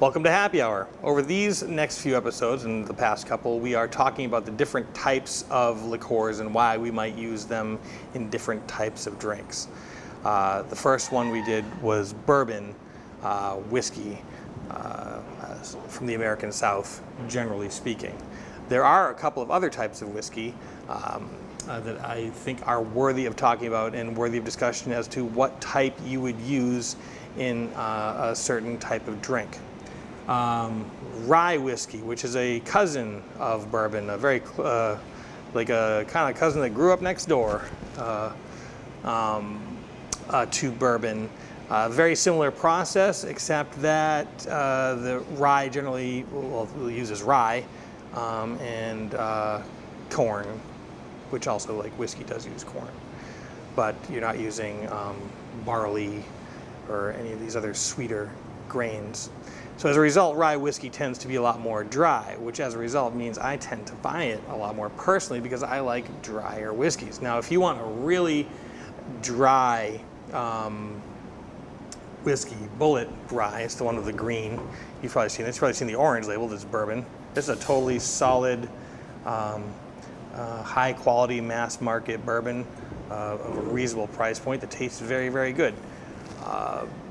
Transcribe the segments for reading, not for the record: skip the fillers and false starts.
Welcome to Happy Hour. Over these next few episodes and the past couple, we are talking about the different types of liqueurs and why we might use them in different types of drinks. The first one we did was bourbon, whiskey, from the American South, generally speaking. There are a couple of other types of whiskey that I think are worthy of talking about and worthy of discussion as to what type you would use in a certain type of drink. Rye whiskey, which is a cousin of bourbon, a very like a kind of cousin that grew up next door to bourbon. Very similar process, except that the rye generally uses rye and corn, which also, like whiskey, does use corn, but you're not using barley or any of these other sweeter grains. So as a result, rye whiskey tends to be a lot more dry, which as a result means I tend to buy it a lot more personally because I like drier whiskeys. Now, if you want a really dry whiskey, Bullet Rye, it's the one with the green. You've probably seen it. You've probably seen the orange label. This is bourbon. This is a totally solid, high quality mass market bourbon of a reasonable price point that tastes very, very good.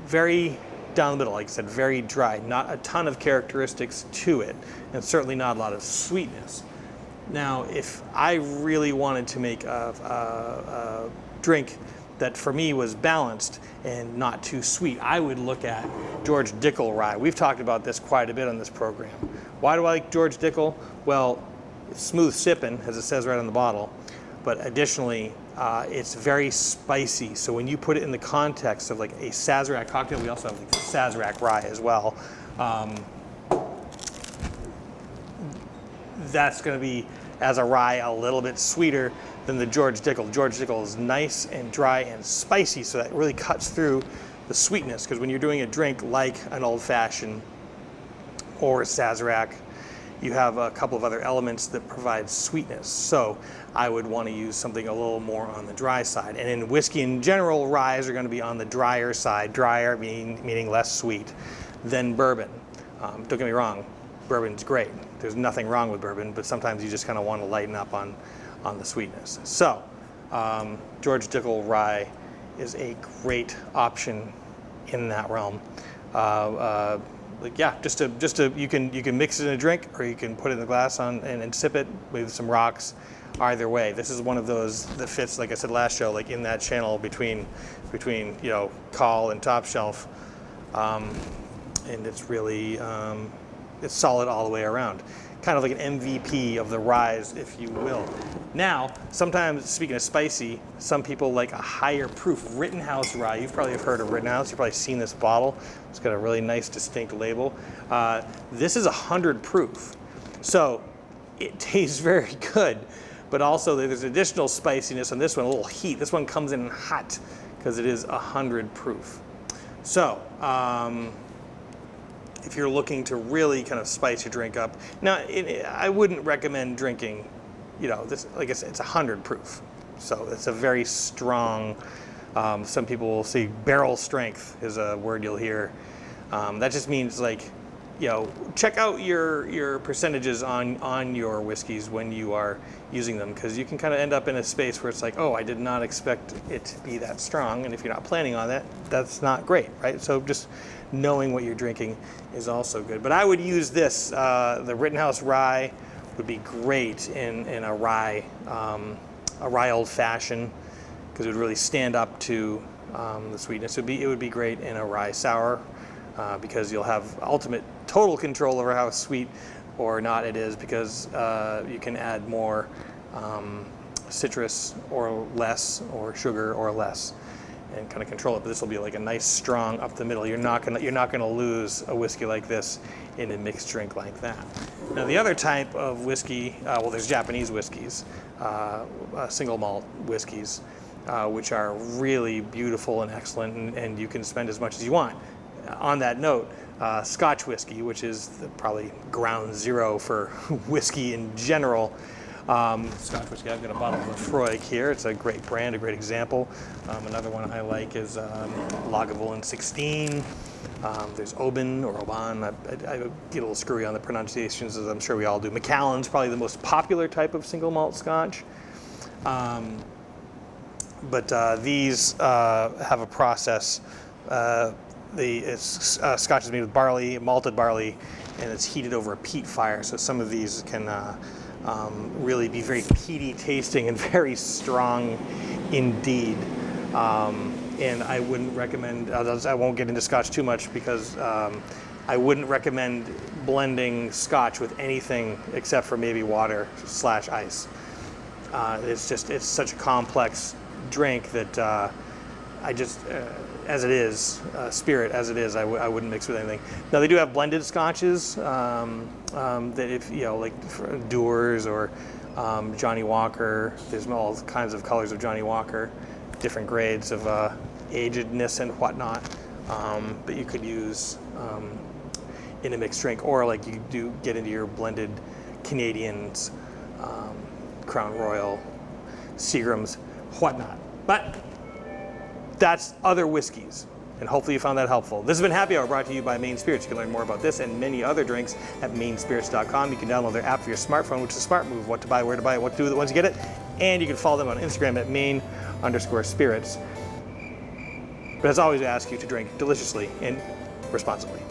Very down the middle, like I said, very dry. Not a ton of characteristics to it, and certainly not a lot of sweetness. Now, if I really wanted to make a drink that for me was balanced and not too sweet, I would look at George Dickel Rye. We've talked about this quite a bit on this program. Why do I like George Dickel? Well, it's smooth sipping, as it says right on the bottle, but additionally, it's very spicy. So when you put it in the context of like a Sazerac cocktail, we also have like Sazerac Rye as well. That's going to be, as a rye, a little bit sweeter than the George Dickel. George Dickel is nice and dry and spicy, so that really cuts through the sweetness. Because when you're doing a drink like an old fashioned or a Sazerac, you have a couple of other elements that provide sweetness. So I would want to use something a little more on the dry side. And in whiskey in general, ryes are going to be on the drier side. Drier meaning less sweet than bourbon. Don't get me wrong, bourbon's great. There's nothing wrong with bourbon, but sometimes you just kind of want to lighten up on the sweetness. So George Dickel Rye is a great option in that realm. Just to you can mix it in a drink, or you can put it in the glass and sip it with some rocks. Either way, this is one of those that fits, like I said last show, like in that channel between call and top shelf, and it's really it's solid all the way around. Kind of like an MVP of the ryes, if you will. Now, sometimes, speaking of spicy, some people like a higher proof Rittenhouse Rye. You've probably heard of Rittenhouse. You've probably seen this bottle. It's got a really nice, distinct label. This is 100 proof, so it tastes very good. But also, there's additional spiciness on this one, a little heat. This one comes in hot because it is 100 proof. So, if you're looking to really kind of spice your drink up. Now, I wouldn't recommend drinking, this, like I said, it's 100 proof. So it's a very strong, some people will say barrel strength is a word you'll hear. That just means like, check out your percentages on your whiskeys when you are using them, because you can kind of end up in a space where it's like, oh, I did not expect it to be that strong. And if you're not planning on that, that's not great, right? So just knowing what you're drinking is also good. But I would use this, the Rittenhouse Rye would be great in a rye old fashioned, because it would really stand up to the sweetness. It would be great in a rye sour, because you'll have ultimate total control over how sweet or not it is, because you can add more citrus or less, or sugar or less, and kind of control it. But this will be like a nice strong up the middle. You're not gonna lose a whiskey like this in a mixed drink like that. Now the other type of whiskey, there's Japanese whiskeys, single malt whiskeys, which are really beautiful and excellent, and you can spend as much as you want. On that note, Scotch whiskey, which is probably ground zero for whiskey in general, Scotch whiskey. I've got a bottle of Lafroig here. It's a great brand, a great example. Another one I like is Lagavulin 16. There's Oban or Oban. I get a little screwy on the pronunciations, as I'm sure we all do. Macallan's probably the most popular type of single malt Scotch. But these have a process. Scotch is made with barley, malted barley, and it's heated over a peat fire. So some of these can really be very peaty tasting and very strong indeed. And I wouldn't recommend, I won't get into Scotch too much because I wouldn't recommend blending Scotch with anything except for maybe water / ice. It's such a complex drink that as it is, spirit as it is, I wouldn't mix with anything. Now they do have blended Scotches that if, like Dewar's or Johnny Walker, there's all kinds of colors of Johnny Walker, different grades of agedness and whatnot, but you could use in a mixed drink, or like you do get into your blended Canadians, Crown Royal, Seagram's, whatnot. But that's other whiskeys, and hopefully you found that helpful. This has been Happy Hour, brought to you by Maine Spirits. You can learn more about this and many other drinks at mainspirits.com. You can download their app for your smartphone, which is a smart move. What to buy, where to buy it, what to do with it once you get it. And you can follow them on Instagram at main_spirits. But as always, I ask you to drink deliciously and responsibly.